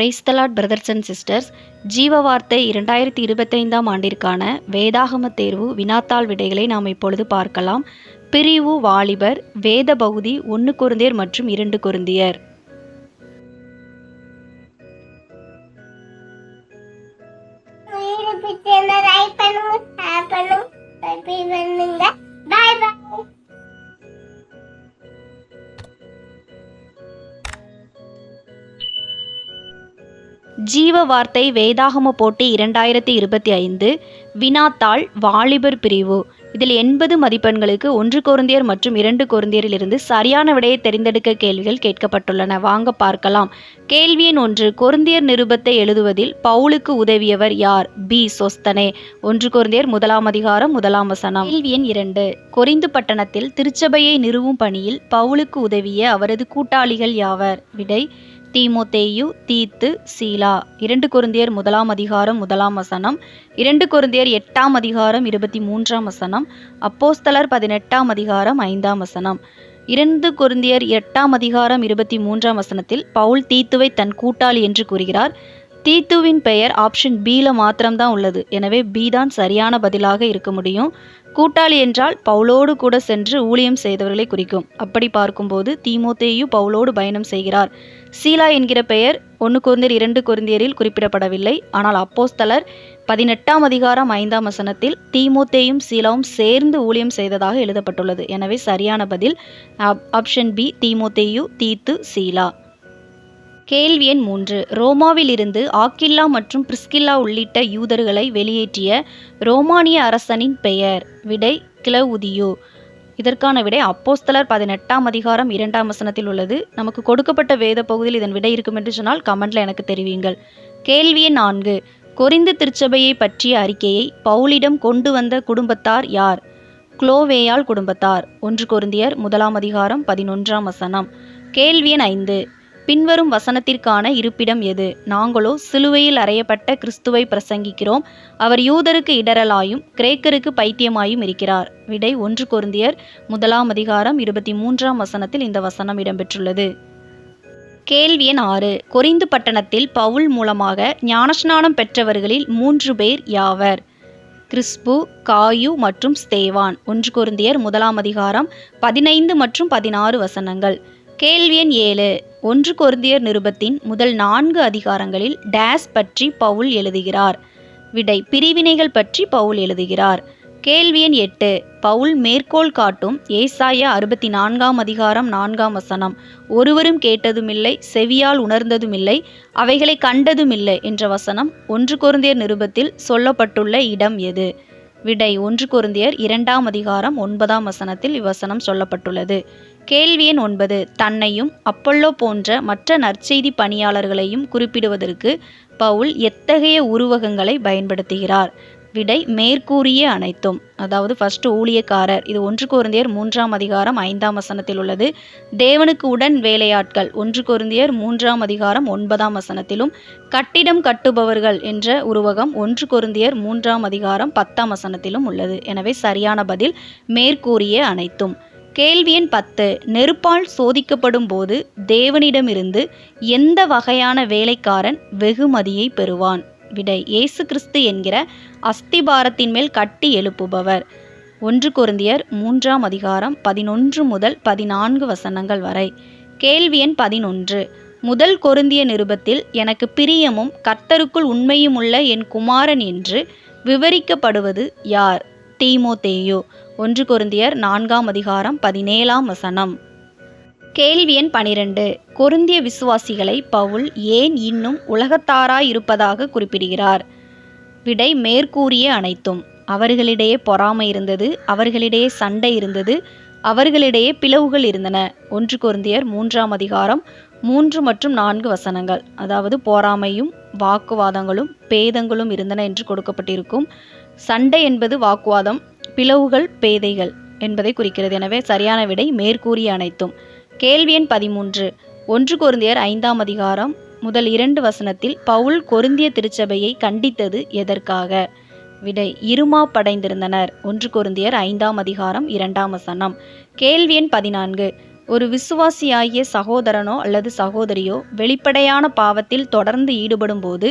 Praise the Lord brothers and sisters. ஜீவ வார்த்தை 2025ஆம் ஆண்டிற்கான வேதாகம தேர்வு வினாத்தாள் விடைகளை நாம் இப்பொழுது பார்க்கலாம். பிரிவு வாலிபர், வேத பகுதி 1 கொரிந்தியர் மற்றும் 2 கொரிந்தியர். ஜீவ வார்த்தை வேதாகம போட்டி 2025 வினாத்தாள் வாலிபர் பிரிவு. இதில் 80 மதிப்பெண்களுக்கு 1 கொரிந்தியர் மற்றும் 2 கொரிந்தியரிலிருந்து சரியான விடையை தெரிந்தெடுக்க கேள்விகள் கேட்கப்பட்டுள்ளன. வாங்க பார்க்கலாம். கேள்வி எண் 1. கொரிந்தியர் நிருபத்தை எழுதுவதில் பவுலுக்கு உதவியவர் யார்? பி. சொஸ்தனே. 1 கொரிந்தியர் 1ஆம் அதிகாரம் 1ஆம் வசனம். கேள்வி எண் 2. கொரிந்து பட்டணத்தில் திருச்சபையை நிறுவும் பணியில் பவுலுக்கு உதவிய அவரது கூட்டாளிகள் யாவர்? விடை தீமோத்தேயு, தீத்து, சீலா. 2 கொரிந்தியர் 1ஆம் அதிகாரம் 1ஆம் வசனம், 2 கொரிந்தியர் 8ஆம் அதிகாரம் 23ஆம் வசனம், அப்போஸ்தலர் 18ஆம் அதிகாரம் 5ஆம் வசனம். 2 கொரிந்தியர் 8ஆம் அதிகாரம் 23ஆம் வசனத்தில் பவுல் தீத்துவை தன் கூட்டாளி என்று கூறுகிறார். தீத்துவின் பெயர் ஆப்ஷன் பியில் மாத்திரம்தான் உள்ளது. எனவே பி தான் சரியான பதிலாக இருக்க முடியும். கூட்டாளி என்றால் பவுலோடு கூட சென்று ஊழியம் செய்தவர்களை குறிக்கும். அப்படி பார்க்கும்போது தீமோத்தேயு பவுலோடு பயணம் செய்கிறார். சீலா என்கிற பெயர் 1 கொரிந்தியர் 2 கொரிந்தியரில் குறிப்பிடப்படவில்லை. ஆனால் அப்போஸ்தலர் 18ஆம் அதிகாரம் 5ஆம் வசனத்தில் தீமோத்தேயும் சீலாவும் சேர்ந்து ஊழியம் செய்ததாக எழுதப்பட்டுள்ளது. எனவே சரியான பதில் ஆப்ஷன் பி, தீமோத்தேயு, தீத்து, சீலா. கேள்வி எண் 3. ரோமாவில் இருந்து ஆக்கில்லா மற்றும் பிரிஸ்கில்லா உள்ளிட்ட யூதர்களை வெளியேற்றிய ரோமானிய அரசனின் பெயர்? விடை கிளவுதியு. இதற்கான விடை அப்போஸ்தலர் 18ஆம் அதிகாரம் 2ஆம் வசனத்தில் உள்ளது. நமக்கு கொடுக்கப்பட்ட வேத பகுதியில் இதன் விடை இருக்கும் என்று சொன்னால் கமெண்ட்ல எனக்கு தெரிவியுங்கள். கேள்வி எண் 4. கொரிந்து திருச்சபையை பற்றிய அறிக்கையை பவுலிடம் கொண்டு வந்த குடும்பத்தார் யார்? குளோவேயால் குடும்பத்தார். 1 கொரிந்தியர் 1ஆம் அதிகாரம் 11ஆம் வசனம். கேள்வி எண் 5. பின்வரும் வசனத்திற்கான இருப்பிடம் எது? நாங்களோ சிலுவையில் அறையப்பட்ட கிறிஸ்துவை பிரசங்கிக்கிறோம். அவர் யூதருக்கு இடரலாயும் கிரேக்கருக்கு பைத்தியமாயும் இருக்கிறார். விடை 1 கொரிந்தியர் 1ஆம் அதிகாரம் 23ஆம் வசனத்தில் இந்த வசனம் இடம்பெற்றுள்ளது. கேள்வி எண் 6. கொரிந்து பட்டணத்தில் பவுல் மூலமாக ஞானஸ்நானம் பெற்றவர்களில் 3 பேர் யாவர்? கிறிஸ்பு, காயு மற்றும் ஸ்தேவான். 1 கொரிந்தியர் 1ஆம் அதிகாரம் 15 மற்றும் 16 வசனங்கள். கேள்வி எண் 7. 1 கொரிந்தியர் நிருபத்தின் முதல் 4 அதிகாரங்களில் டேஸ் பற்றி பவுல் எழுதுகிறார்? விடை பிரிவினைகள் பற்றி பவுல் எழுதுகிறார். கேள்வி எண் 8. பவுல் மேற்கோள் காட்டும் ஏசாயா 64ஆம் அதிகாரம் 4ஆம் வசனம், ஒருவரும் கேட்டதுமில்லை, செவியால் உணர்ந்ததுமில்லை, அவைகளை கண்டதுமில்லை என்ற வசனம் 1 கொரிந்தியர் நிருபத்தில் சொல்லப்பட்டுள்ள இடம் எது? விடை 1 கொரிந்தியர் 2ஆம் அதிகாரம் 9ஆம் வசனத்தில் இவ்வசனம் சொல்லப்பட்டுள்ளது. கேள்வி எண் 9. தன்னையும் அப்பல்லோ போன்ற மற்ற நற்செய்தி பணியாளர்களையும் குறிப்பிடுவதற்கு பவுல் எத்தகைய உருவகங்களை பயன்படுத்துகிறார்? விடை மேற்கூறிய அனைத்தும். அதாவது ஃபர்ஸ்ட் ஊழியக்காரர், இது 1 கொரிந்தியர் 3ஆம் அதிகாரம் 5ஆம் வசனத்தில் உள்ளது. தேவனுக்கு உடன் வேலையாட்கள் 1 கொரிந்தியர் 3ஆம் அதிகாரம் 9ஆம் வசனத்திலும், கட்டிடம் கட்டுபவர்கள் என்ற உருவகம் 1 கொரிந்தியர் 3ஆம் அதிகாரம் 10ஆம் வசனத்திலும் உள்ளது. எனவே சரியான பதில் மேற்கூறிய அனைத்தும். கேள்வி எண் 10. நெருப்பால் சோதிக்கப்படும் போது தேவனிடமிருந்து எந்த வகையான வேலைக்காரன் வெகுமதியை பெறுவான்? விடை இயேசு கிறிஸ்து என்கிற அஸ்திபாரத்தின் மேல் கட்டி எழுப்புபவர். 1 கொரிந்தியர் 3ஆம் அதிகாரம் 11 முதல் 14 வசனங்கள் வரை. கேள்வி எண் 11. முதல் கொரிந்திய நிருபத்தில் எனக்கு பிரியமும் கர்த்தருக்குள் உண்மையும் உள்ள என் குமாரன் என்று விவரிக்கப்படுவது யார்? தீமோத்தேயு. 1 கொரிந்தியர் 4ஆம் அதிகாரம் 17ஆம் வசனம். கேள்வி எண் 12. கொரிந்திய விசுவாசிகளை பவுல் ஏன் இன்னும் உலகத்தாராய் இருப்பதாக குறிப்பிடுகிறார்? விடை மேற்கூறிய அனைத்தும். அவர்களிடையே பொறாமை இருந்தது, அவர்களிடையே சண்டை இருந்தது, அவர்களிடையே பிளவுகள் இருந்தன. 1 கொரிந்தியர் 3ஆம் அதிகாரம் 3 மற்றும் 4 வசனங்கள். அதாவது பொறாமையும் வாக்குவாதங்களும் பேதங்களும் இருந்தன என்று கொடுக்கப்பட்டிருக்கும். சண்டை என்பது வாக்குவாதம், பிளவுகள் பேதைகள் என்பதை குறிக்கிறது. எனவே சரியான விடை மேற்கூறிய அனைத்தும். கேள்வி எண் 13. 1 கொரிந்தியர் 5ஆம் அதிகாரம் முதல் 2 வசனத்தில் பவுல் கொரிந்திய திருச்சபையை கண்டித்தது எதற்காக? விடை இருமாப்படைந்திருந்தனர். 1 கொரிந்தியர் 5ஆம் அதிகாரம் 2ஆம் வசனம். கேள்வி எண் 14. ஒரு விசுவாசியாகிய சகோதரனோ அல்லது சகோதரியோ வெளிப்படையான பாவத்தில் தொடர்ந்து ஈடுபடும்போது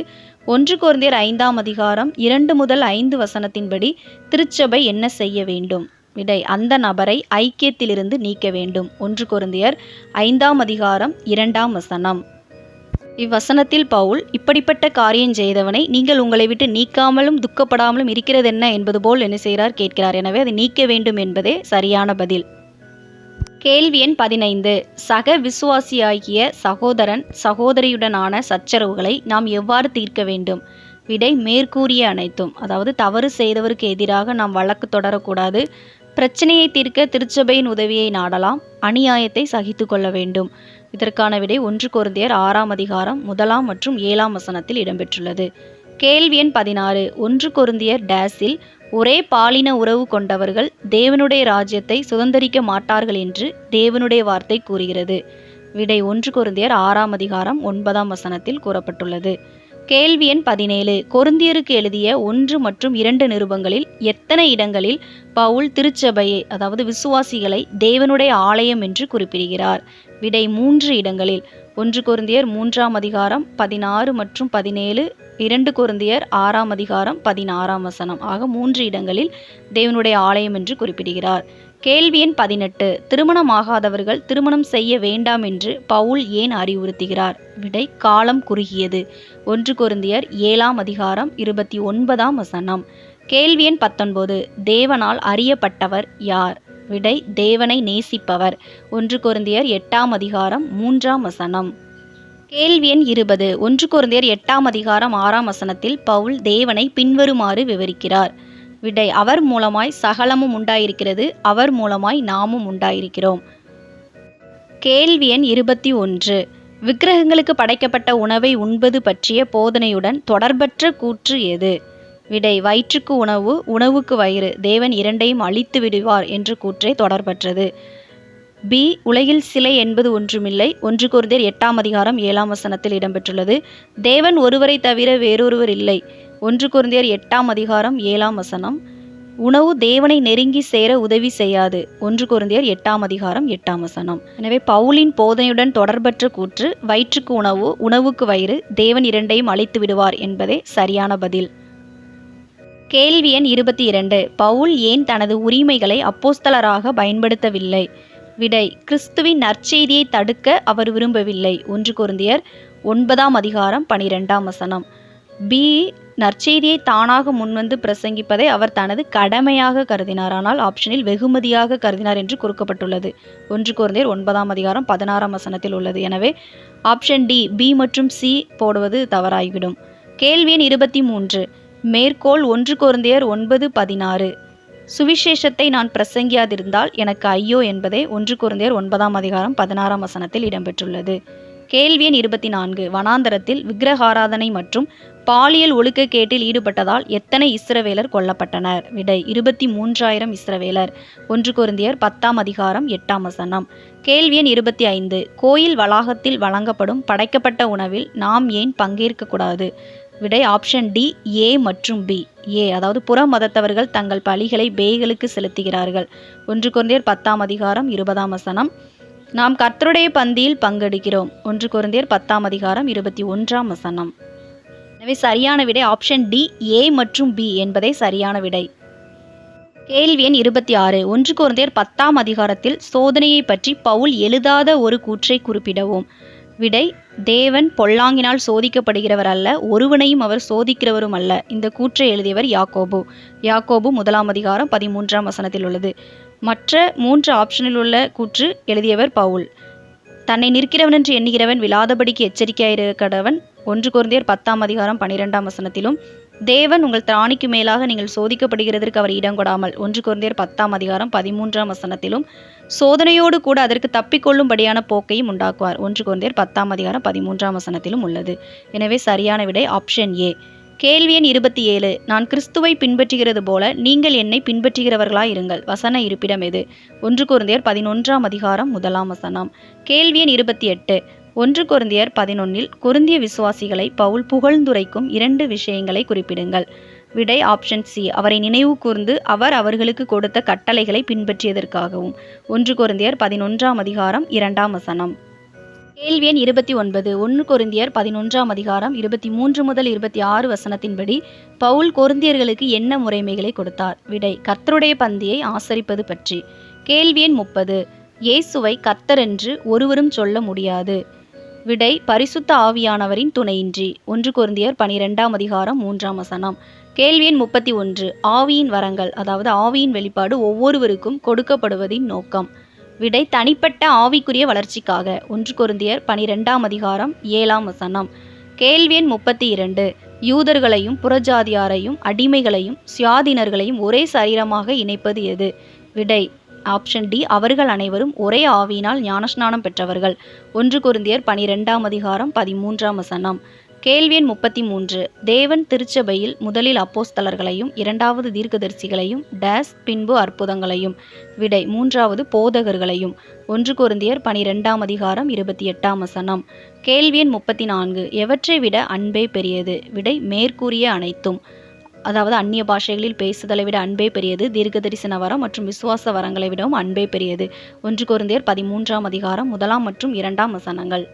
1 கொரிந்தியர் 5ஆம் அதிகாரம் 2 முதல் 5 வசனத்தின்படி திருச்சபை என்ன செய்ய வேண்டும்? விடை: அந்த நபரை ஐக்கியத்திலிருந்து நீக்க வேண்டும். 1 கொரிந்தியர் 5ஆம் அதிகாரம் 2ஆம் வசனம். இவ்வசனத்தில் பவுல் இப்படிப்பட்ட காரியம் செய்தவனை நீங்கள் உங்களை விட்டு நீக்காமலும் துக்கப்படாமலும் இருக்கிறதென்ன என்பது போல் என்ன செய்கிறார்? கேட்கிறார். எனவே அதை நீக்க வேண்டும் என்பதே சரியான பதில். கேள்வி எண் 15. சக விசுவாசியாகிய சகோதரன் சகோதரியுடனான சச்சரவுகளை நாம் எவ்வாறு தீர்க்க வேண்டும்? விடை: மேற்கூறிய அனைத்தும். அதாவது தவறு செய்தவருக்கு எதிராக நாம் வழக்கு தொடரக்கூடாது. பிரச்சனையை தீர்க்க திருச்சபையின் உதவியை நாடலாம். அநியாயத்தை சகித்து கொள்ள வேண்டும். இதற்கான விடை 1 கொரிந்தியர் 6ஆம் அதிகாரம் 1 மற்றும் 7ஆம் வசனத்தில் இடம்பெற்றுள்ளது. கேள்வி எண் 16. 1 கொரிந்தியர் டேஸில் ஒரே பாலின உறவு கொண்டவர்கள் தேவனுடைய ராஜ்யத்தை சுதந்தரிக்க மாட்டார்கள் என்று தேவனுடைய வார்த்தை கூறுகிறது. விடை: 1 கொரிந்தியர் 6ஆம் அதிகாரம் 9ஆம் வசனத்தில் கூறப்பட்டுள்ளது. கேள்வி எண் 17. கொரிந்தியருக்கு எழுதிய 1 மற்றும் 2 நிருபங்களில் எத்தனை இடங்களில் பவுல் திருச்சபையை, அதாவது விசுவாசிகளை தேவனுடைய ஆலயம் என்று குறிப்பிடுகிறார்? விடை: 3 இடங்களில். 1 கொரிந்தியர் 3ஆம் அதிகாரம் 16 மற்றும் 17, 2 கொரிந்தியர் 6ஆம் அதிகாரம் 16ஆம் வசனம் ஆக 3 இடங்களில் தேவனுடைய ஆலயம் என்று குறிப்பிடுகிறார். கேள்வி எண் 18. திருமணமாகாதவர்கள் திருமணம் செய்ய வேண்டாம் என்று பவுல் ஏன் அறிவுறுத்துகிறார்? விடை: காலம் குறுகியது. 1 கொரிந்தியர் 7ஆம் அதிகாரம் 29ஆம் வசனம். கேள்வி எண் 19. தேவனால் அறியப்பட்டவர் யார்? விடை: தேவனை நேசிப்பவர். 1 கொரிந்தியர் 8ஆம் அதிகாரம் 3ஆம் வசனம். கேள்வி எண் 20. 1 கொரிந்தியர் 8ஆம் அதிகாரம் 6ஆம் வசனத்தில் பவுல் தேவனை பின்வருமாறு விவரிக்கிறார். விடை: அவர் மூலமாய் சகலமும் உண்டாயிருக்கிறது, அவர் மூலமாய் நாமும் உண்டாயிருக்கிறோம். கேள்வி எண் 21. விக்கிரகங்களுக்கு படைக்கப்பட்ட உணவை உண்பது பற்றிய போதனையுடன் தொடர்பற்ற கூற்று எது? விடை: வயிற்றுக்கு உணவு, உணவுக்கு வயிறு, தேவன் இரண்டையும் அழித்து விடுவார் என்ற கூற்றே தொடர்பற்றது. பி. உலகில் சிலை என்பது ஒன்றுமில்லை. 1 கொரிந்தியர் 8ஆம் அதிகாரம் 7ஆம் வசனத்தில் இடம்பெற்றுள்ளது. தேவன் ஒருவரை தவிர வேறொருவர் இல்லை. 1 கொரிந்தியர் 8ஆம் அதிகாரம் 7ஆம் வசனம். உணவு தேவனை நெருங்கி சேர உதவி செய்யாது. 1 கொரிந்தியர் 8ஆம் அதிகாரம் 8ஆம் வசனம். எனவே பவுலின் போதனையுடன் தொடர்பற்ற கூற்று வயிற்றுக்கு உணவு, உணவுக்கு வயிறு, தேவன் இரண்டையும் அழித்து விடுவார் என்பதே சரியான பதில். கேள்வி எண் 22. பவுல் ஏன் தனது உரிமைகளை அப்போஸ்தலராக பயன்படுத்தவில்லை? விடை: கிறிஸ்துவின் நற்செய்தியை தடுக்க அவர் விரும்பவில்லை. 1 கொரிந்தியர் 9ஆம் அதிகாரம் 12ஆம் வசனம். பி. நற்செய்தியை தானாக முன்வந்து பிரசங்கிப்பதை அவர் தனது கடமையாக கருதினார். ஆனால் ஆப்ஷனில் வெகுமதியாக கருதினார் என்று குறிக்கப்பட்டுள்ளது. 1 கொரிந்தியர் 9ஆம் அதிகாரம் 16ஆம் வசனத்தில் உள்ளது. எனவே ஆப்ஷன் டி, பி மற்றும் சி போடுவது தவறாகிவிடும். கேள்வி எண் 23. மேற்கோள் 1 கொரிந்தியர் 9:16. சுவிசேஷத்தை நான் பிரசங்கியாதிருந்தால் எனக்கு ஐயோ என்பதே 1 கொரிந்தியர் 9ஆம் அதிகாரம் 16ஆம் வசனத்தில் இடம்பெற்றுள்ளது. கேள்வி எண் 24. வனாந்தரத்தில் விக்கிரகாராதனை மற்றும் பாலியல் ஒழுக்கக்கேட்டில் ஈடுபட்டதால் எத்தனை இஸ்ரவேலர் கொல்லப்பட்டனர்? விடை: 23,000 இஸ்ரவேலர். 1 கொரிந்தியர் 10ஆம் அதிகாரம் 8ஆம் வசனம். கேள்வி எண் 25. கோயில் வளாகத்தில் வழங்கப்படும் படைக்கப்பட்ட உணவில் நாம் ஏன் பங்கேற்கக்கூடாது? விடை: ஆப்ஷன் டி, ஏ மற்றும் பி. ஏ, அதாவது புற மதத்தவர்கள் தங்கள் பலிகளை பேய்களுக்கு செலுத்துகிறார்கள். 1 கொரிந்தியர் 10ஆம் அதிகாரம் 20ஆம் வசனம். நாம் கர்த்தருடைய பந்தியில் பங்கெடுக்கிறோம். 1 கொரிந்தியர் 10ஆம் அதிகாரம் 21ஆம் வசனம். எனவே சரியான விடை ஆப்ஷன் டி, ஏ மற்றும் பி என்பதே சரியான விடை. கேள்வி எண் 26. 1 கொரிந்தியர் 10ஆம் அதிகாரத்தில் சோதனையை பற்றி பவுல் எழுதாத ஒரு கூற்றை குறிப்பிடவும். விடை: தேவன் பொல்லாங்கினால் சோதிக்கப்படுகிறவர் அல்ல, ஒருவனையும் அவர் சோதிக்கிறவரும் அல்ல. இந்த கூற்றை எழுதியவர் யாக்கோபு. யாக்கோபு 1ஆம் அதிகாரம் 13ஆம் வசனத்தில் உள்ளது. மற்ற 3 ஆப்ஷனில் உள்ள கூற்று எழுதியவர் பவுல். தன்னை நிற்கிறவன் என்று எண்ணுகிறவன் விழாதபடிக்கு எச்சரிக்கையாயிருக்கடவன். 1 கொரிந்தியர் 10ஆம் அதிகாரம் 12ஆம் வசனத்திலும், தேவன் உங்கள் திராணிக்கு மேலாக நீங்கள் சோதிக்கப்படுகிறதற்கு அவர் இடம் கொடாமல் 1 கொரிந்தியர் 10ஆம் அதிகாரம் 13ஆம் வசனத்திலும், சோதனையோடு கூட அதற்கு தப்பிக்கொள்ளும்படியான போக்கையும் உண்டாக்குவார். 1 கொரிந்தியர் 10ஆம் அதிகாரம் 13ஆம் வசனத்திலும் உள்ளது. எனவே சரியான விடை ஆப்ஷன் ஏ. கேள்வி எண் 27. நான் கிறிஸ்துவை பின்பற்றுகிறது போல நீங்கள் என்னை பின்பற்றுகிறவர்களாய் இருங்கள். வசன இருப்பிடம் எது? 1 கொரிந்தியர் 11ஆம் அதிகாரம் 1ஆம் வசனம். கேள்வி எண் 28. 1 கொரிந்தியர் 11இல் கொரிந்திய விசுவாசிகளை பவுல் புகழ்ந்துரைக்கும் 2 விஷயங்களை குறிப்பிடுங்கள். விடை ஆப்ஷன் சி, அவரை நினைவு கூர்ந்து அவர் அவர்களுக்கு கொடுத்த கட்டளைகளை பின்பற்றியதற்காகவும். 1 கொரிந்தியர் 11ஆம் அதிகாரம் 2ஆம் வசனம். கேள்வி எண் 29. 1 கொரிந்தியர் 11ஆம் அதிகாரம் 23 முதல் 26 வசனத்தின்படி பவுல் கொரிந்தியர்களுக்கு என்ன முறைமைகளை கொடுத்தார்? விடை கர்த்தருடைய பந்தியை ஆசரிப்பது பற்றி. கேள்வி எண் 30. இயேசுவை கர்த்தர் என்று ஒருவரும் சொல்ல முடியாது. விடை பரிசுத்த ஆவியானவரின் துணையின்றி. 1 கொரிந்தியர் 12ஆம் அதிகாரம் 3ஆம் வசனம். கேள்வி எண் 31. ஆவியின் வரங்கள், அதாவது ஆவியின் வெளிப்பாடு ஒவ்வொருவருக்கும் கொடுக்கப்படுவதின் நோக்கம். விடை தனிப்பட்ட ஆவிக்குரிய வளர்ச்சிக்காக. 1 கொரிந்தியர் 12ஆம் அதிகாரம் 7ஆம் வசனம். கேள்வி எண் 32. யூதர்களையும் புறஜாதியாரையும் அடிமைகளையும் சுயாதீனர்களையும் ஒரே சரீரமாக இணைப்பது எது? விடை ஆப்ஷன் டி, அவர்கள் அனைவரும் ஒரே ஆவியினால் ஞானஸ்நானம் பெற்றவர்கள். 1 கொரிந்தியர் 12ஆம் அதிகாரம் 13ஆம் வசனம். கேள்வி எண் 33. தேவன் திருச்சபையில் முதலில் அப்போஸ்தலர்களையும் இரண்டாவது தீர்க்கதரிசிகளையும் டேஸ் பின்பு அற்புதங்களையும். விடை மூன்றாவது போதகர்களையும். 1 கொரிந்தியர் 12ஆம் அதிகாரம் 28ஆம் வசனம். கேள்வி எண் 34. எவற்றை விட அன்பே பெரியது? விடை மேற்கூறிய அனைத்தும். அதாவது அந்நிய பாஷைகளில் பேசுதலை விட அன்பே பெரியது, தீர்க்க தரிசன வரம் மற்றும் விசுவாச வரங்களை விடவும் அன்பே பெரியது. 1 கொரிந்தியர் 13ஆம் அதிகாரம் 1 மற்றும் 2ஆம் வசனங்கள்.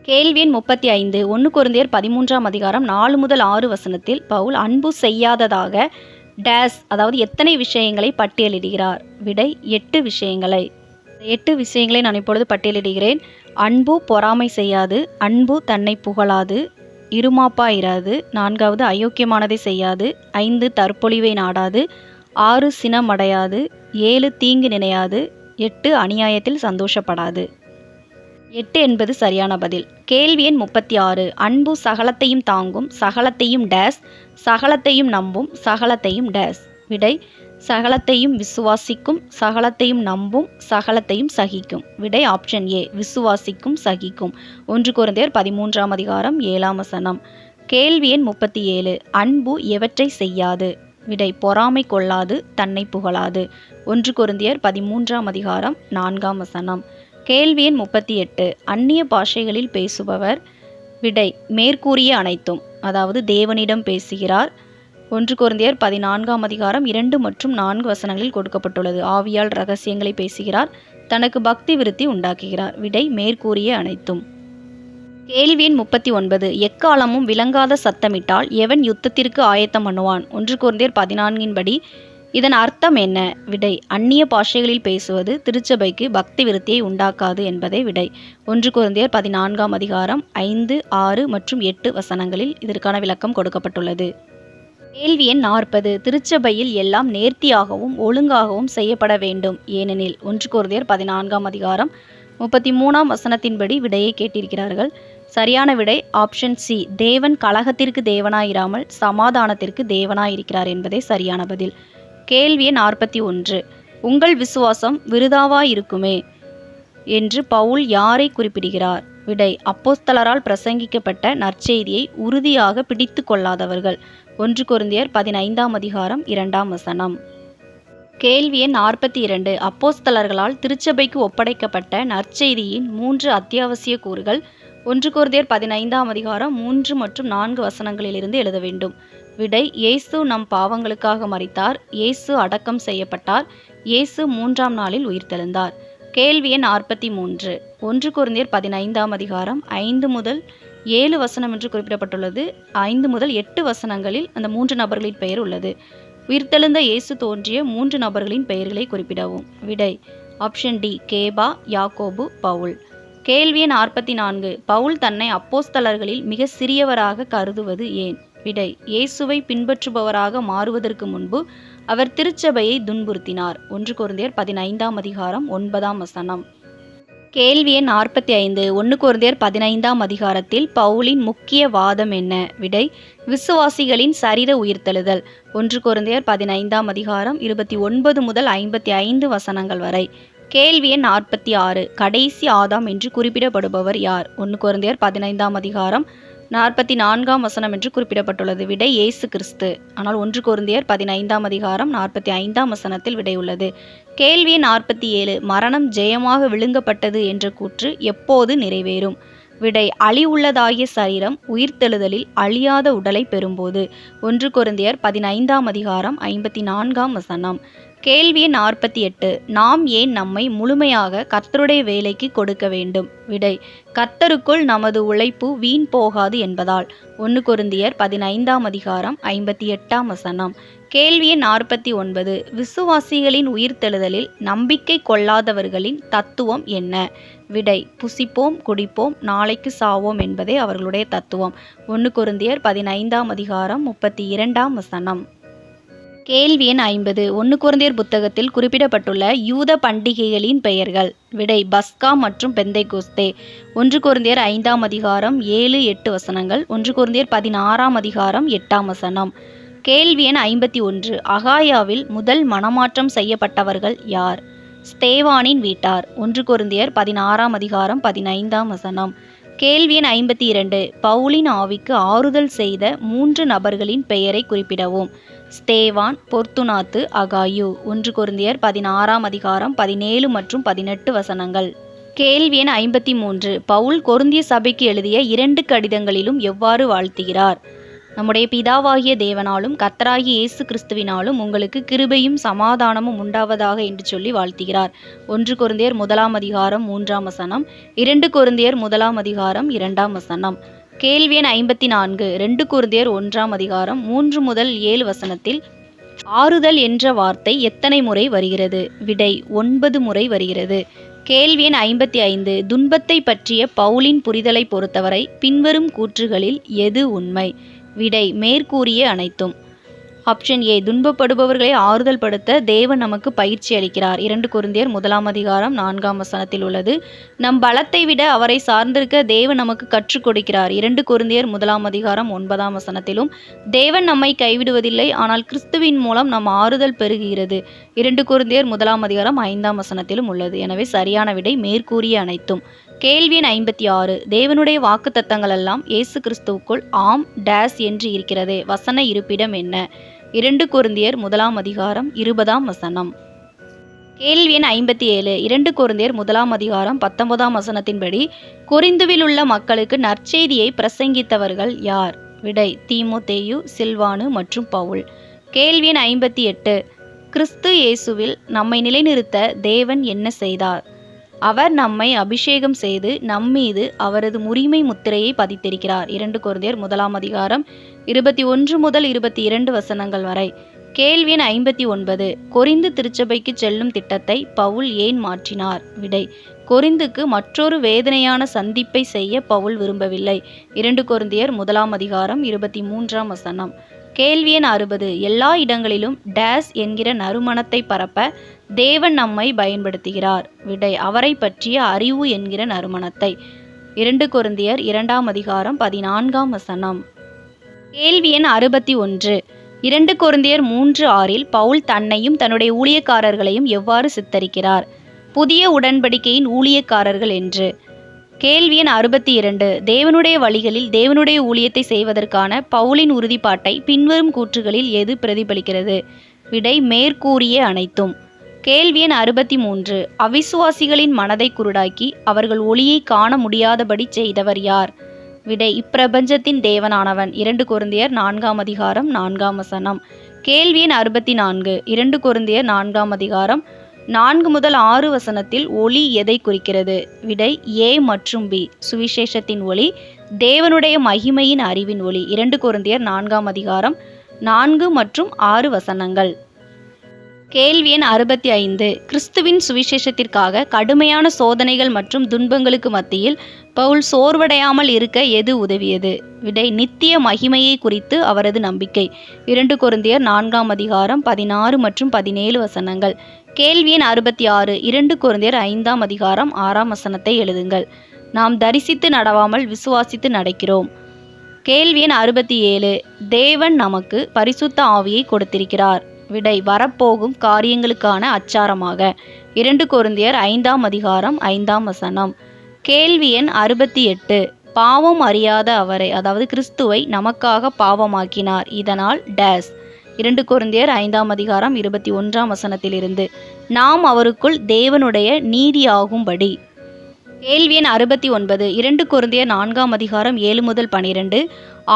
கேள்வி எண் 35. 1 கொரிந்தியர் 13ஆம் அதிகாரம் 4 முதல் 6 வசனத்தில் பவுல் அன்பு செய்யாததாக டேஸ், அதாவது எத்தனை விஷயங்களை பட்டியலிடுகிறார்? விடை 8 விஷயங்களை. 8 விஷயங்களை நான் இப்பொழுது பட்டியலிடுகிறேன். அன்பு பொறாமை செய்யாது, அன்பு தன்னை புகழாது, இருமாப்பாயிராது, 4வது அயோக்கியமானதை செய்யாது, 5 தற்பொழிவை நாடாது, 6 சினமடையாது, 7 தீங்கு நினையாது, 8 அநியாயத்தில் சந்தோஷப்படாது. 8 என்பது சரியான பதில். கேள்வி எண் 36. அன்பு சகலத்தையும் தாங்கும், சகலத்தையும் டேஸ், சகலத்தையும் நம்பும், சகலத்தையும் டேஸ். விடை சகலத்தையும் விசுவாசிக்கும், சகலத்தையும் நம்பும், சகலத்தையும் சகிக்கும். விடை ஆப்ஷன் ஏ, விசுவாசிக்கும் சகிக்கும். 1 கொரிந்தியர் 13ஆம் அதிகாரம் 7ஆம் வசனம். கேள்வி எண் 37. அன்பு எவற்றை செய்யாது? விடை பொறாமை கொள்ளாது, தன்னை புகழாது. 1 கொரிந்தியர் 13ஆம் அதிகாரம் 4ஆம் வசனம். கேள்வி எண் 38. அந்நிய பாஷைகளில் பேசுபவர்? விடை மேற்கூறிய அனைத்தும், அதாவது தேவனிடம் பேசுகிறார். 1 கொரிந்தியர் 14ஆம் அதிகாரம் 2 மற்றும் 4 வசனங்களில் கொடுக்கப்பட்டுள்ளது. ஆவியால் ரகசியங்களை பேசுகிறார், தனக்கு பக்தி விருத்தி உண்டாக்குகிறார். விடை மேற்கூறிய அனைத்தும். கேள்வி எண் 39. எக்காலமும் விளங்காத சத்தமிட்டால் எவன் யுத்தத்திற்கு ஆயத்தம் பண்ணுவான்? 1 கொரிந்தியர் 14 படி இதன் அர்த்தம் என்ன? விடை அந்நிய பாஷைகளில் பேசுவது திருச்சபைக்கு பக்தி விருத்தியை உண்டாக்காது என்பதே விடை. 1 கொரிந்தியர் 14ஆம் அதிகாரம் 5, 6 மற்றும் 8 வசனங்களில் இதற்கான விளக்கம் கொடுக்கப்பட்டுள்ளது. கேள்வி எண் 40. திருச்சபையில் எல்லாம் நேர்த்தியாகவும் ஒழுங்காகவும் செய்யப்பட வேண்டும், ஏனெனில்? 1 கொரிந்தியர் 14ஆம் அதிகாரம் 33ஆம் வசனத்தின்படி விடையை கேட்டிருக்கிறார்கள். சரியான விடை ஆப்ஷன் சி, தேவன் கலகத்திற்கு தேவனாயிராமல் சமாதானத்திற்கு தேவனாயிருக்கிறார் என்பதே சரியான பதில். கேள்வி எண் 41. உங்கள் விசுவாசம் விருதாவாயிருக்குமே என்று பவுல் யாரை குறிப்பிடுகிறார்? விடை அப்போஸ்தலரால் பிரசங்கிக்கப்பட்ட நற்செய்தியை உறுதியாக பிடித்து கொள்ளாதவர்கள். 1 கொரிந்தியர் 15ஆம் அதிகாரம் 2ஆம் வசனம். கேள்வி எண் 42. அப்போஸ்தலர்களால் திருச்சபைக்கு ஒப்படைக்கப்பட்ட நற்செய்தியின் 3 அத்தியாவசிய கூறுகள் 1 கொரிந்தியர் 15ஆம் அதிகாரம் 3 மற்றும் 4 வசனங்களிலிருந்து எழுத வேண்டும். விடை இயேசு நம் பாவங்களுக்காக மரித்தார், இயேசு அடக்கம் செய்யப்பட்டார், இயேசு 3ஆம் நாளில் உயிர்த்தெழுந்தார். கேள்வி எண் 43. 1 கொரிந்தியர் 15ஆம் அதிகாரம் 5 முதல் 7 வசனம் என்று குறிப்பிடப்பட்டுள்ளது. 5 முதல் 8 வசனங்களில் அந்த 3 நபர்களின் பெயர் உள்ளது. உயிர்த்தெழுந்த இயேசு தோன்றிய 3 நபர்களின் பெயர்களை குறிப்பிடவும். விடை ஆப்ஷன் டி, கேபா, யாக்கோபு, பவுல். கேள்வி எண் 44. பவுல் தன்னை அப்போஸ்தலர்களில் மிக சிறியவராக கருதுவது ஏன்? விடை இயேசுவை பின்பற்றுபவராக மாறுவதற்கு முன்பு அவர் திருச்சபையை துன்புறுத்தினார். 1 கொரிந்தியர் 15ஆம் அதிகாரம் 9ஆம் வசனம். கேள்வி எண் 45. 1 கொரிந்தியர் 15ஆம் அதிகாரத்தில் பவுலின் முக்கிய வாதம் என்ன? விடை விசுவாசிகளின் சரீர உயிர்த்தெழுதல். 1 கொரிந்தியர் 15ஆம் அதிகாரம் 29 முதல் 55 வசனங்கள் வரை. கேள்வி எண் 46. கடைசி ஆதாம் என்று குறிப்பிடப்படுபவர் யார்? 1 கொரிந்தியர் 15ஆம் அதிகாரம் 44ஆம் வசனம் என்று குறிப்பிடப்பட்டுள்ளது. விடை இயேசு கிறிஸ்து. ஆனால் 1 கொரிந்தியர் 15ஆம் அதிகாரம் 45ஆம் வசனத்தில் விடை உள்ளது. கேள்வி 47. மரணம் ஜெயமாக விழுங்கப்பட்டது என்ற கூற்று எப்போது நிறைவேறும்? விடை அழிவுள்ளதாகிய சரீரம் உயிர்த்தெழுதலில் அழியாத உடலை பெறும்போது. 1 கொரிந்தியர் 15:54 கேள்வி எண் 48. நாம் ஏன் நம்மை முழுமையாக கர்த்தருடைய வேலைக்கு கொடுக்க வேண்டும்? விடை கர்த்தருக்குள் நமது உழைப்பு வீண் போகாது என்பதால். 1 கொரிந்தியர் 15:58 கேள்வி எண் 49. விசுவாசிகளின் உயிர்த்தெழுதலில் நம்பிக்கை கொள்ளாதவர்களின் தத்துவம் என்ன? விடை புசிப்போம் குடிப்போம் நாளைக்கு சாவோம் என்பதே அவர்களுடைய தத்துவம். 1 கொரிந்தியர் 15:32 கேள்வி எண் 50. 1 கொரிந்தியர் புத்தகத்தில் குறிப்பிடப்பட்டுள்ள யூத பண்டிகைகளின் பெயர்கள். விடை பஸ்கா மற்றும் பெந்தைகோஸ்தே. 1 கொரிந்தியர் 5:7-8 1 கொரிந்தியர் 16:8 கேள்வி எண் 51. அகாயாவில் முதல் மனமாற்றம் செய்யப்பட்டவர்கள் யார்? ஸ்தேவானின் வீட்டார். 1 கொரிந்தியர் 16:15 கேள்வி எண் 52. பவுலின் ஆவிக்கு ஆறுதல் செய்த 3 நபர்களின் பெயரை குறிப்பிடவும். ஸ்தேவான், பொர்த்துனாத்து, அகாயு. 1 கொரிந்தியர் 16:17 மற்றும் 18 கேள்வி எண் 53. பவுல் கொரிந்திய சபைக்கு எழுதிய 2 கடிதங்களிலும் எவ்வாறு வாழ்த்துகிறார்? நம்முடைய பிதாவாகிய தேவனாலும் கர்த்தராகிய இயேசு கிறிஸ்துவினாலும் உங்களுக்கு கிருபையும் சமாதானமும் உண்டாவதாக என்று சொல்லி வாழ்த்துகிறார். 1 கொரிந்தியர் 1:3 2 கொரிந்தியர் 1:2 கேள்வி எண் 54. 2 கொரிந்தியர் 1:3-7 ஆறுதல் என்ற வார்த்தை எத்தனை முறை வருகிறது? விடை 9 முறை வருகிறது. கேள்வி எண் 55. துன்பத்தை பற்றிய பவுலின் புரிதலை பொறுத்தவரை பின்வரும் கூற்றுகளில் எது உண்மை? விடை மேற்கூறிய அனைத்தும். Option A. துன்பப்படுபவர்களை ஆறுதல் படுத்த தேவன் நமக்கு பயிற்சி அளிக்கிறார். 2 கொரிந்தியர் 1:4 உள்ளது. நம் பலத்தை விட அவரை சார்ந்திருக்க தேவன் நமக்கு கற்றுக் கொடுக்கிறார். 2 கொரிந்தியர் 1:9 தேவன் நம்மை கைவிடுவதில்லை, ஆனால் கிறிஸ்துவின் மூலம் நம் ஆறுதல் பெருகுகிறது. 2 கொரிந்தியர் 1:5 உள்ளது. எனவே சரியான விடை மேற்கூறிய அனைத்தும். கேள்வி எண் 56. தேவனுடைய வாக்குத்தத்தங்கள் எல்லாம் இயேசு கிறிஸ்துவுக்குள் ஆம் டேஸ் என்று இருக்கிறதே, வசன இருப்பிடம் என்ன? 2 கொரிந்தியர் 1:20 கேள்வி எண் 57. 2 கொரிந்தியர் 1:19 கொரிந்துவில் உள்ள மக்களுக்கு நற்செய்தியை பிரசங்கித்தவர்கள் யார்? விடை தீமோத்தேயு, சில்வானு மற்றும் பவுல். கேள்வி எண் 58. கிறிஸ்து இயேசுவில் நம்மை நிலைநிறுத்த தேவன் என்ன செய்தார்? அவர் நம்மை அபிஷேகம் செய்து நம்மீது அவரது உரிமை முத்திரையை பதித்திருக்கிறார். 2 கொரிந்தியர் 1:21-22 வரை. கேள்வி எண் 59. கொரிந்து திருச்சபைக்கு செல்லும் திட்டத்தை பவுல் ஏன் மாற்றினார்? விடை கொரிந்துக்கு மற்றொரு வேதனையான சந்திப்பை செய்ய பவுல் விரும்பவில்லை. 2 கொரிந்தியர் 1:23 கேள்வி எண் 60. எல்லா இடங்களிலும் டேஸ் என்கிற நறுமணத்தை பரப்ப தேவன் நம்மை பயன்படுத்துகிறார். விடை அவரை பற்றிய அறிவு என்கிற நறுமணத்தை. 2 கொரிந்தியர் 2:14 கேள்வி எண் 61. 2 கொரிந்தியர் 3:6 பவுல் தன்னையும் தன்னுடைய ஊழியக்காரர்களையும் எவ்வாறு சித்தரிக்கிறார்? புதிய உடன்படிக்கையின் ஊழியக்காரர்கள் என்று. கேள்வி எண் 62. தேவனுடைய வழிகளில் தேவனுடைய ஊழியத்தை செய்வதற்கான பவுலின் உறுதிப்பாட்டை பின்வரும் கூற்றுகளில் எது பிரதிபலிக்கிறது? விடை மேற்கூறிய அனைத்தும். கேள்வி எண் 63. அவிசுவாசிகளின் மனதை குருடாக்கி அவர்கள் ஒளியை காண முடியாதபடி செய்தவர் யார்? விடை இப்பிரபஞ்சத்தின் தேவனானவன். 2 கொரிந்தியர் 4:4 கேள்வி எண் 64. 2 கொரிந்தியர் 4:4-6 ஒளி எதை குறிக்கிறது? விடை ஏ மற்றும் பி. சுவிசேஷத்தின் ஒளி, தேவனுடைய மகிமையின் அறிவின் ஒளி. 2 கொரிந்தியர் 4 மற்றும் 6 கேள்வி எண் 65. கிறிஸ்துவின் சுவிசேஷத்திற்காக கடுமையான சோதனைகள் மற்றும் துன்பங்களுக்கு மத்தியில் பவுல் சோர்வடையாமல் இருக்க எது உதவியது? விடை நித்திய மகிமையை குறித்து அவரது நம்பிக்கை. 2 கொரிந்தியர் 4:16 மற்றும் 17 கேள்வி எண் 66. 2 கொரிந்தியர் 5:6 எழுதுங்கள். நாம் தரிசித்து நடவாமல் விசுவாசித்து நடக்கிறோம். கேள்வி எண் 67. தேவன் நமக்கு பரிசுத்த ஆவியை கொடுத்திருக்கிறார். விடை வரப்போகும் காரியங்களுக்கான அச்சாரமாக. 2 கொரிந்தியர் 5:5 கேள்வி எண் 68. பாவம் அறியாத அவரை, அதாவது கிறிஸ்துவை நமக்காக பாவமாக்கினார், இதனால் டேஸ். 2 கொரிந்தியர் 5:21 நாம் அவருக்குள் தேவனுடைய நீதியாகும்படி. கேள்வி எண் 69 2 கொரிந்தியர் 4ஆம் அதிகாரம் 7 முதல் 12,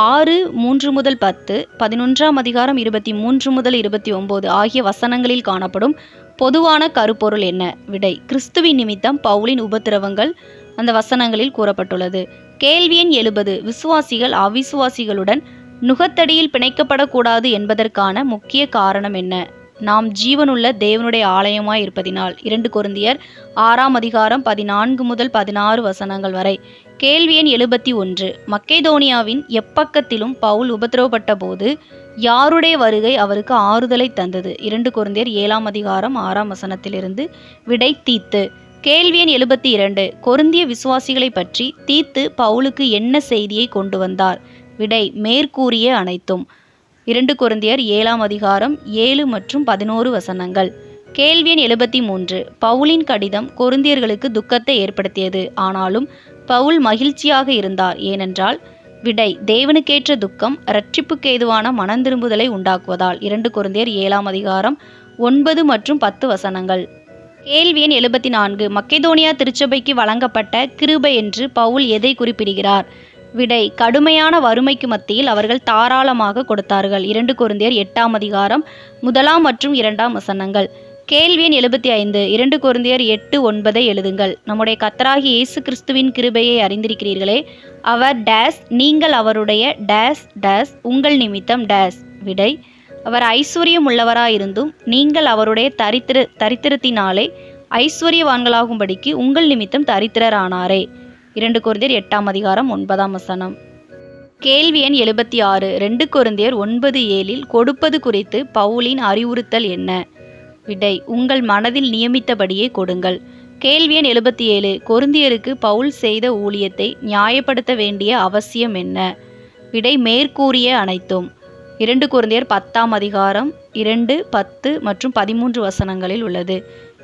6 3 முதல் 10, 11ஆம் அதிகாரம் 23 முதல் 29 ஆகிய வசனங்களில் காணப்படும் பொதுவான கருப்பொருள் என்ன? விடை: கிறிஸ்துவின் நிமித்தம் பவுலின் உபத்திரவங்கள் அந்த வசனங்களில் கூறப்பட்டுள்ளது. கேள்வி எண் 70 விசுவாசிகள் அவிசுவாசிகளுடன் நுகத்தடியில் பிணைக்கப்படக்கூடாது என்பதற்கான முக்கிய காரணம் என்ன? நாம் ஜீவனுள்ள தேவனுடைய ஆலயமாய் இருப்பதினால். 2 கொரிந்தியர் 6ஆம் அதிகாரம் 14 முதல் 16 வசனங்கள் வரை. கேள்வி எண் 71 மக்கெதோனியாவின் எப்பக்கத்திலும் பவுல் உபத்திரவப்பட்ட போது யாருடைய வருகை அவருக்கு ஆறுதலை தந்தது? 2 கொரிந்தியர் 7ஆம் அதிகாரம் 6ஆம் வசனத்திலிருந்து. விடை: தீத்து. கேள்வி எண் 72 கொரிந்திய விசுவாசிகளை பற்றி தீத்து பவுலுக்கு என்ன செய்தியை கொண்டு வந்தார்? விடை: மேற்கூறிய அனைத்தும். 2 கொரிந்தியர் 7ஆம் அதிகாரம் 7 மற்றும் 11 வசனங்கள். கேள்வி எண் 73 பவுலின் கடிதம் கொரிந்தியர்களுக்கு துக்கத்தை ஏற்படுத்தியது. ஆனாலும் பவுல் மகிழ்ச்சியாக இருந்தார். ஏனென்றால்? விடை: தேவனுக்கேற்ற துக்கம் இரட்சிப்புக்கு ஏதுவான மனந்திரும்புதலை உண்டாக்குவதால். 2 கொரிந்தியர் 7ஆம் அதிகாரம் 9 மற்றும் 10 வசனங்கள். கேள்வி எண் 74 மக்கெதோனியா திருச்சபைக்கு வழங்கப்பட்ட கிருபை என்று பவுல் எதை குறிப்பிடுகிறார்? விடை: கடுமையான வறுமைக்கு மத்தியில் அவர்கள் தாராளமாக கொடுத்தார்கள். 2 கொரிந்தியர் 8ஆம் அதிகாரம் 1 மற்றும் 2 வசனங்கள். கேள்வி எண் 75 2 கொரிந்தியர் 8:9 எழுதுங்கள். நம்முடைய கர்த்தராகிய இயேசு கிறிஸ்துவின் கிருபையை அறிந்திருக்கிறீர்களே, அவர் டேஸ் நீங்கள் அவருடைய டேஸ் டேஸ் உங்கள் நிமித்தம் டேஸ். விடை: அவர் ஐஸ்வர்யம் உள்ளவராயிருந்தும் நீங்கள் அவருடைய தரித்திரத்தினாலே ஐஸ்வர்யவான்களாகும்படிக்கு உங்கள் நிமித்தம் தரித்திரரானாரே. 2 கொரிந்தியர் 8ஆம் அதிகாரம் 9 வசனம். கேள்வி எண் 76 2 கொரிந்தியர் 9:7 கொடுப்பது குறித்து பவுலின் அறிவுறுத்தல் என்ன? விடை: உங்கள் மனதில் நியமித்தபடியே கொடுங்கள். கேள்வி எண் 77 கொரிந்தியருக்கு பவுல் செய்த ஊழியத்தை நியாயப்படுத்த வேண்டிய அவசியம் என்ன? விடை: மேற்கூறிய அனைத்தும். 2 கொரிந்தியர் 10ஆம் அதிகாரம் 2, 10 மற்றும் 13 வசனங்களில் உள்ளது.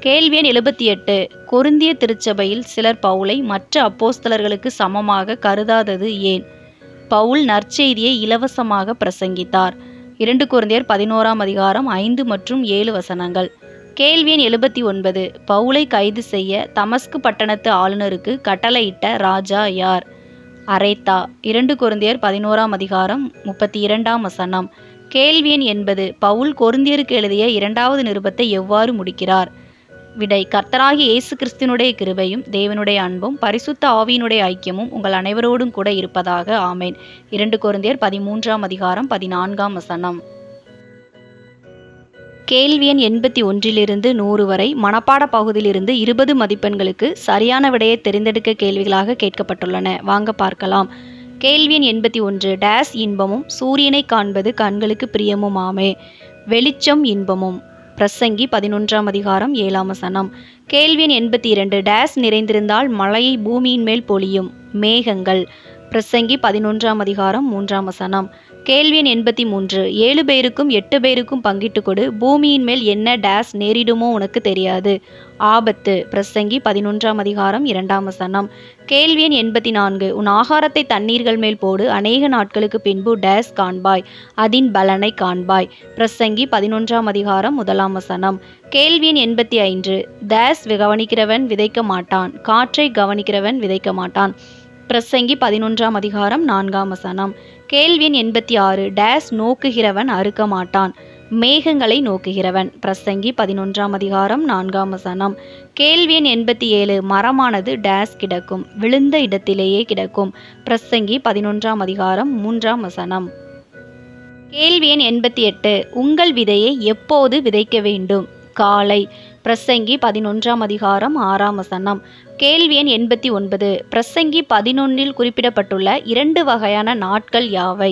கேள்வி எண் 78 கொரிந்திய திருச்சபையில் சிலர் பவுலை மற்ற அப்போஸ்தலர்களுக்கு சமமாக கருதாதது ஏன்? பவுல் நற்செய்தியை இலவசமாக பிரசங்கித்தார். 2 கொரிந்தியர் 11ஆம் அதிகாரம் 5 மற்றும் 7 வசனங்கள். கேள்வி எண் 79 பவுலை கைது செய்ய தமஸ்கு பட்டணத்து ஆளுநருக்கு கட்டளையிட்ட ராஜா யார்? அரேத்தா. 2 கொரிந்தியர் 11ஆம் அதிகாரம் 32 வசனம். கேள்வி எண் 80 பவுல் கொரிந்தியருக்கு எழுதிய 2வது நிருபத்தை எவ்வாறு முடிக்கிறார்? விடை: கர்த்தராகிய இயேசு கிறிஸ்துவினுடைய கிருபையும் தேவனுடைய அன்பும் பரிசுத்த ஆவியினுடைய ஐக்கியமும் உங்கள் அனைவரோடும் கூட இருப்பதாக. ஆமேன். 2 கொரிந்தியர் 13ஆம் அதிகாரம் 14 வசனம். கேள்வி எண் 81 100 வரை மனப்பாட பகுதியிலிருந்து 20 மதிப்பெண்களுக்கு சரியான விடையை தெரிந்தெடுக்க கேள்விகளாக கேட்கப்பட்டுள்ளன. வாங்க பார்க்கலாம். கேள்வி எண் 81 டேஸ் இன்பமும் சூரியனை காண்பது கண்களுக்கு பிரியமுமாமே. வெளிச்சம் இன்பமும். பிரசங்கி 11ஆம் அதிகாரம் 7 வசனம். கேள்வி எண் 82 டேஸ் நிறைந்திருந்தால் மழையை பூமியின் மேல் பொழியும். மேகங்கள். பிரசங்கி 11ஆம் அதிகாரம் 3 வசனம். கேள்வி எண் 83 7 பேருக்கும் 8 பேருக்கும் பங்கிட்டு கொடு, பூமியின் மேல் என்ன டேஸ் நேரிடுமோ உனக்கு தெரியாது. ஆபத்து. பிரசங்கி 11ஆம் அதிகாரம் 2 வசனம். கேள்வி எண் 84 உன் ஆகாரத்தை தண்ணீர்கள் மேல் போடு, அநேக நாட்களுக்கு பின்பு டேஸ் காண்பாய், அதின் பலனை காண்பாய். பிரசங்கி 11ஆம் அதிகாரம் 1 வசனம். கேள்வி எண் 85 டேஸ் கவனிக்கிறவன் விதைக்க மாட்டான், காற்றை கவனிக்கிறவன் விதைக்க மாட்டான். பிரசங்கி 11ஆம் அதிகாரம் 4 வசனம். கேள்வி எண் 86 டேஸ் நோக்குகிறவன் அறுக்க மாட்டான், மேகங்களை நோக்குகிறவன். பிரசங்கி 11ஆம் அதிகாரம் 4 வசனம். கேள்வி எண் 87 மரமானது டேஸ் கிடக்கும், விழுந்த இடத்திலேயே கிடக்கும். பிரசங்கி 11ஆம் அதிகாரம் 3 வசனம். கேள்வி எண் 88 உங்கள் விதையை எப்போது விதைக்க வேண்டும்? காலை. பிரசங்கி 11ஆம் அதிகாரம் 6 வசனம். கேள்வி எண் 89 பிரசங்கி 11 குறிப்பிடப்பட்டுள்ள 2 வகையான நாட்கள் யாவை?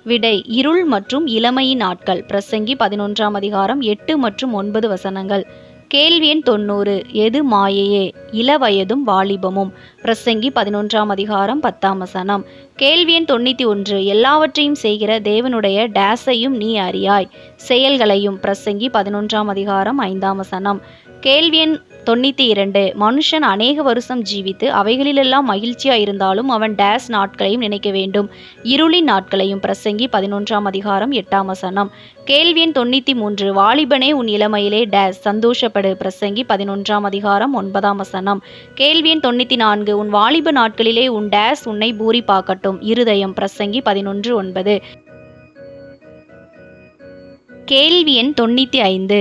விடை: இருள் மற்றும் இளமையின் நாட்கள். பிரசங்கி 11ஆம் அதிகாரம் 8 மற்றும் 9 வசனங்கள். கேள்வி எண் 90 எது மாயையே, இளவயதும் வாலிபமும். பிரசங்கி 11ஆம் அதிகாரம் 10 வசனம். கேள்வி எண் 91 எல்லாவற்றையும் செய்கிற தேவனுடைய டேஸையும் நீ அறியாய், செயல்களையும். பிரசங்கி 11ஆம் அதிகாரம் 5 வசனம். கேள்வி எண் 92. மனுஷன் அநேக வருஷம் ஜீவித்து அவைகளிலெல்லாம் மகிழ்ச்சியாய் இருந்தாலும் அவன் டேஸ் நாட்களையும் நினைக்க வேண்டும், இருளின் நாட்களையும். பிரசங்கி 11ஆம் அதிகாரம் 8ஆம் வசனம். கேள்வி எண் 93. வாலிபனே உன் இளமையிலே டேஸ் சந்தோஷப்படு. பிரசங்கி 11ஆம் அதிகாரம் 9ஆம் வசனம். கேள்வி எண் 94. உன் வாலிப நாட்களிலே உன் டேஸ் உன்னை பூரிப்பாக்கட்டும், இருதயம். பிரசங்கி 11:9. கேள்வி எண் 95.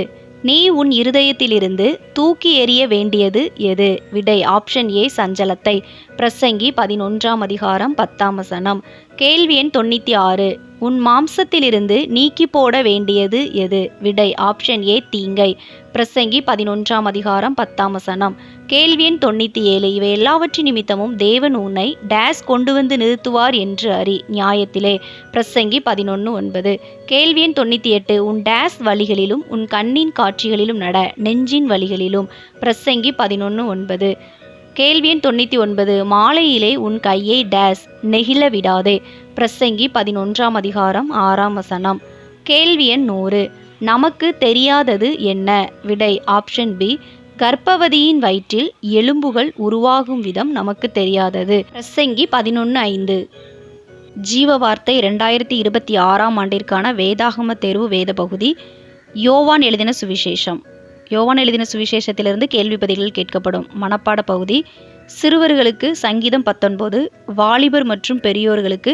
நீ உன் இருதயத்திலிருந்து தூக்கி எறிய வேண்டியது எது? விடை ஆப்ஷன் ஏ சஞ்சலத்தை. பிரசங்கி 11ஆம் அதிகாரம் 10ஆம் வசனம். கேள்வி எண் 96. உன் மாம்சத்திலிருந்து நீக்கி போட வேண்டியது எது? விடை ஆப்ஷன் ஏ தீங்கை. பிரசங்கி 11ஆம் அதிகாரம் 10ஆம் வசனம். கேள்வி எண் 97. இவை எல்லாவற்றின் நிமித்தமும் தேவன் உன்னை டேஸ் கொண்டு வந்து நிறுத்துவார் என்று அறி, நியாயத்திலே. பிரசங்கி 11:9. கேள்வி எண் 98. உன் டேஸ் வழிகளிலும் உன் கண்ணின் காட்சிகளிலும் நட, நெஞ்சின் வழிகளிலும். பிரசங்கி 11:9. கேள்வி எண் 99. மாலையிலே உன் கையை டேஸ் நெகிழ விடாதே. பிரசங்கி 11ஆம் அதிகாரம் 6ஆம் வசனம். கேள்வி எண் 100. நமக்கு தெரியாதது என்ன? விடை ஆப்ஷன் பி கர்ப்பவதியின் வயிற்றில் எலும்புகள் உருவாகும் விதம் நமக்கு தெரியாதது. பிரசங்கி 11:5. ஜீவ வார்த்தை 2026ஆம் ஆண்டிற்கான வேதாகம தேர்வு வேத பகுதி. யோவான் எழுதின சுவிசேஷம். யோவான் எழுதின சுவிசேஷத்திலிருந்து கேள்வி பதில்கள் கேட்கப்படும். மனப்பாட பகுதி. சிறுவர்களுக்கு சங்கீதம் 19, வாலிபர் மற்றும் பெரியோர்களுக்கு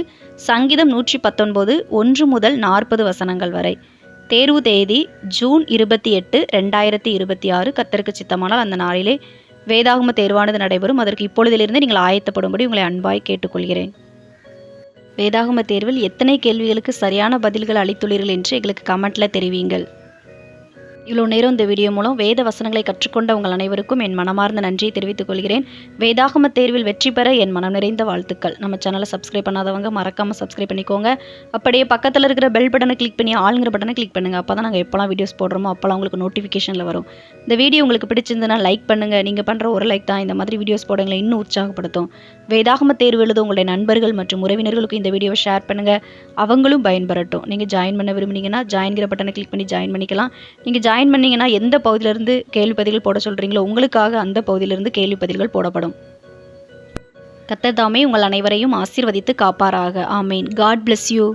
சங்கீதம் 119 1 முதல் 40 வசனங்கள் வரை. தேர்வு தேதி ஜூன் 28, 2026. கர்த்தருக்கு சித்தமானால் அந்த நாளிலே வேதாகம தேர்வானது நடைபெறும். அதற்கு இப்பொழுதிலிருந்து நீங்கள் ஆயத்தப்படும்படி உங்களை அன்பாய் கேட்டுக்கொள்கிறேன். வேதாகம தேர்வில் எத்தனை கேள்விகளுக்கு சரியான பதில்கள் அளித்துள்ளீர்கள் என்று எங்களுக்கு கமெண்ட்டில் தெரிவிங்கள். இவ்வளோ நேரம் இந்த வீடியோ மூலம் வேத வசனங்களை கற்றுக்கொண்ட உங்கள் அனைவருக்கும் என் மனமார்ந்த நன்றியை தெரிவித்துக் கொள்கிறேன். வேதாகம தேர்வில் வெற்றி பெற என் மனம் நிறைந்த வாழ்த்துக்கள். நம்ம சேனலை சப்ஸ்கிரைப் பண்ணாதவங்க மறக்காமல் சப்ஸ்கிரைப் பண்ணிக்கோங்க. அப்படியே பக்கத்தில் இருக்கிற பெல் பட்டனை கிளிக் பண்ணி ஆளுங்கிற பட்டனை கிளிக் பண்ணுங்கள். அப்போ தான் நாங்கள் எப்போலாம் வீடியோஸ் போடுறோமோ அப்போலாம் உங்களுக்கு நோட்டிஃபிகேஷனில் வரும். இந்த வீடியோ உங்களுக்கு பிடிச்சிருந்ததுன்னா லைக் பண்ணுங்கள். நீங்கள் பண்ணுற ஒரு லைக் தான் இந்த மாதிரி வீடியோஸ் போடுங்களை இன்னும் உற்சாகப்படுத்தும். வேதாகம தேர்வு எழுத உங்களுடைய நண்பர்கள் மற்றும் உறவினர்களுக்கு இந்த வீடியோவை ஷேர் பண்ணுங்கள், அவங்களும் பயன்பெறட்டும். நீங்கள் ஜாயின் பண்ண விரும்புனீங்கன்னா ஜாயின்கிற பட்டனை கிளிக் பண்ணி ஜாயின் பண்ணிக்கலாம். நீங்கள் ஜாயின் பண்ணிங்கன்னா எந்த பகுதியிலிருந்து கேள்வி பதில்கள் போட சொல்கிறீங்களோ உங்களுக்காக அந்த பகுதியிலிருந்து கேள்வி பதில்கள் போடப்படும். கர்த்தர் தாமே உங்கள் அனைவரையும் ஆசீர்வதித்து காப்பாராக. ஆமீன். God bless you.